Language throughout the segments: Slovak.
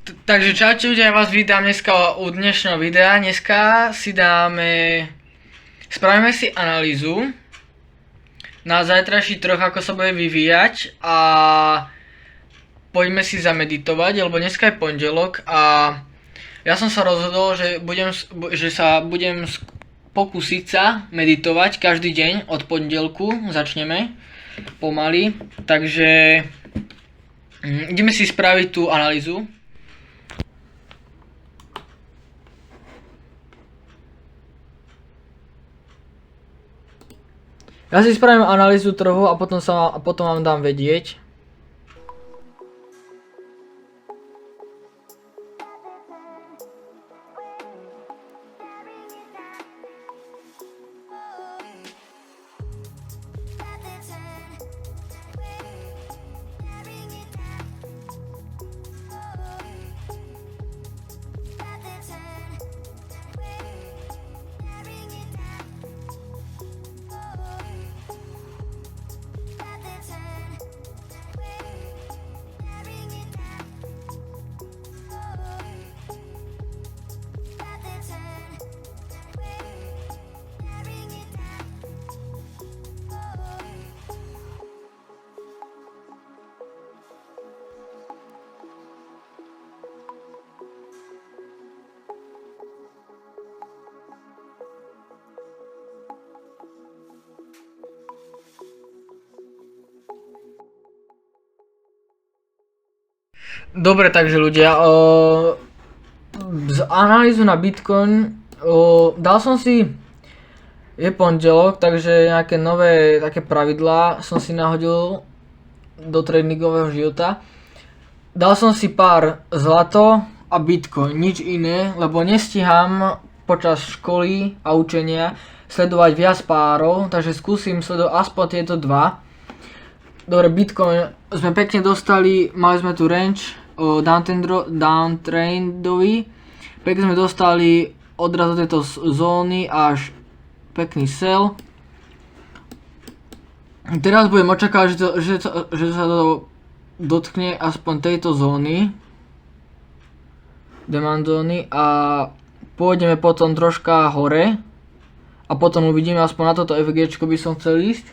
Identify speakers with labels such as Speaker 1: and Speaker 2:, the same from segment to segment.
Speaker 1: Takže čaute ľudia, ja vás vítam dneska u dnešného videa. Dneska si spravíme si analýzu na zajtrajší trh, ako sa bude vyvíjať a poďme si zameditovať, lebo dneska je pondelok a ja som sa rozhodol, že budem pokúsiť sa meditovať každý deň od pondelku, začneme pomaly, takže ideme si spraviť tú analýzu. Ja si spravím analýzu trhu a potom vám dám vedieť. Dobre, takže ľudia, z analýzu na Bitcoin, dal som si, je pondelok, takže nejaké nové také pravidlá som si nahodil do tradingového života. Dal som si pár zlato a Bitcoin, nič iné, lebo nestíham počas školy a učenia sledovať viac párov, takže skúsim sledovať aspoň tieto dva. Dobre, Bitcoin sme pekne dostali, mali sme tu range downtrendový, pekne sme dostali odraz do tejto zóny až pekný sell. Teraz budem očakávať, že sa to dotkne aspoň tejto zóny, demand zóny, a pôjdeme potom troška hore a potom uvidíme, aspoň na toto FGčko by som chcel ísť.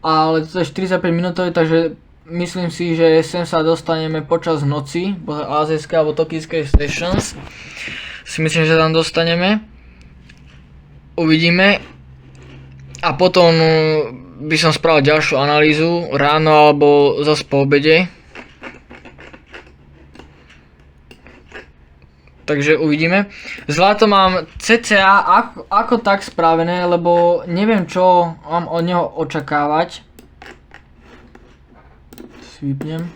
Speaker 1: Ale to je 45 minútové, takže myslím si, že sem sa dostaneme počas noci, azijskej alebo tokijskej sessions. Si myslím, že tam dostaneme. Uvidíme. A potom by som spravil ďalšiu analýzu ráno alebo zase po obede. Takže uvidíme. Zlato mám cca ako tak spravené, lebo neviem, čo mám od neho očakávať. Svípnem.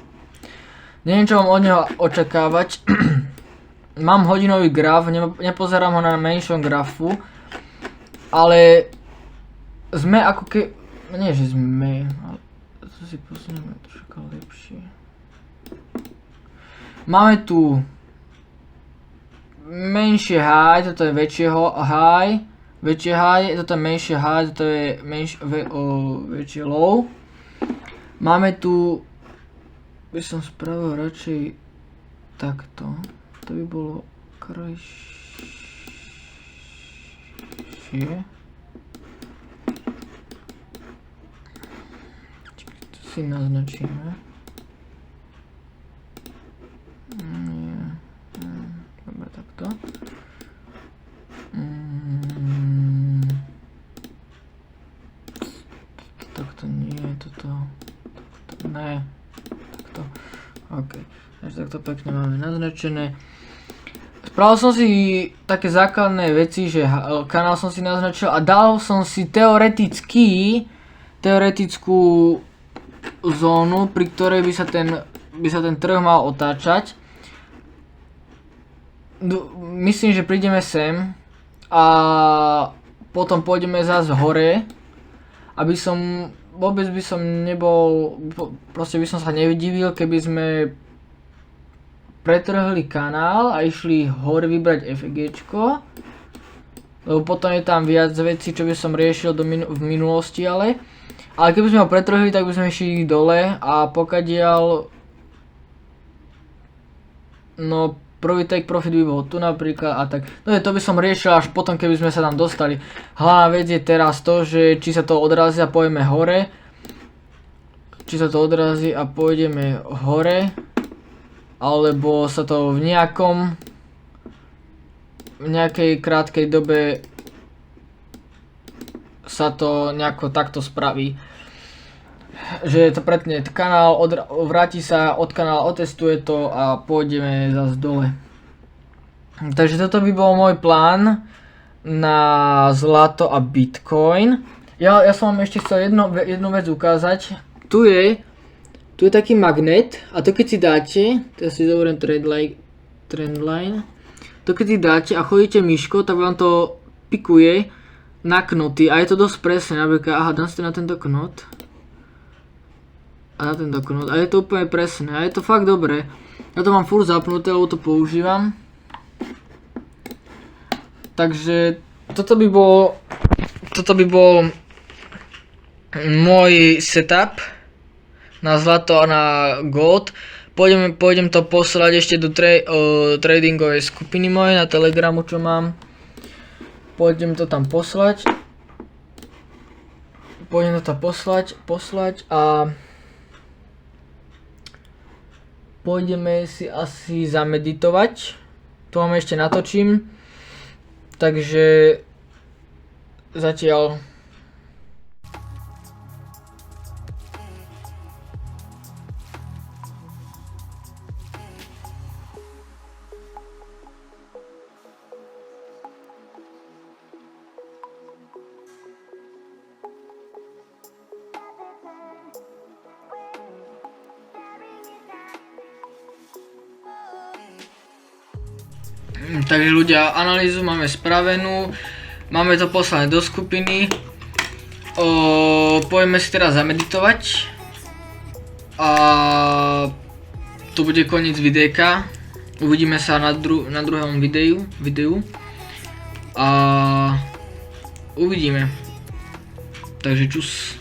Speaker 1: Neviem, čo mám od neho očakávať. Mám hodinový graf, nepozerám ho na menšom grafu, ale sme ako ke... Nie, že sme, ale to si posunieme troška lepšie. Máme tu menšie high, toto je väčšieho high, väčšie high, toto je menšie high, toto je väčšie low. Máme tu, by som spravil radšej takto, to by bolo krajšie. To si naznačíme. Dobre, takto. Takto nie, toto ne, takto. OK, takže takto pekne máme naznačené. Spravil som si také základné veci, že kanál som si naznačil a dal som si teoretickú zónu, pri ktorej by sa ten trh mal otáčať. Myslím, že prídeme sem a potom pôjdeme zase hore, aby som vôbec by som nebol, proste by som sa nedivil, keby sme pretrhli kanál a išli hore vybrať FGčko, lebo potom je tam viac vecí, čo by som riešil v minulosti, ale Ale keby sme ho pretrhli, tak by sme išli dole a pokadiaľ... No, prvý take profit by bol tu napríklad a tak. No to by som riešil až potom, keby sme sa tam dostali. Hlavná vec je teraz to, že či sa to odrazí a pôjdeme hore. Či sa to odrazí a pôjdeme hore. Alebo sa to v nejakej krátkej dobe sa to nejako takto spraví. Že to pretne kanál, vráti sa od kanála, otestuje to a pôjdeme zase dole. Takže toto by bol môj plán na zlato a bitcoin. Ja som vám ešte chcel jednu vec ukázať. Tu je taký magnet a to keď si dáte, teraz si zoberiem trendline, to keď si dáte a chodíte myškou, tak vám to pikuje na knoty a je to dosť presné. Napríklad, aha, dám si na tento knot. A na tento knot. A je to úplne presné. A je to fakt dobré. Ja to mám furt zapnuté, lebo to používam. Takže toto by bol môj setup na zlato a na gold. Pôjdem to poslať ešte do tradingovej skupiny mojej na Telegramu, čo mám. Pôjdem to tam poslať. Pôjdem to tam poslať a pôjdeme si asi zameditovať. To vám ešte natočím. Takže zatiaľ. Takže ľudia, analýzu máme spravenú, máme to poslané do skupiny, poďme si teraz zameditovať a to bude koniec videjka, uvidíme sa na druhom videu a uvidíme, takže čus.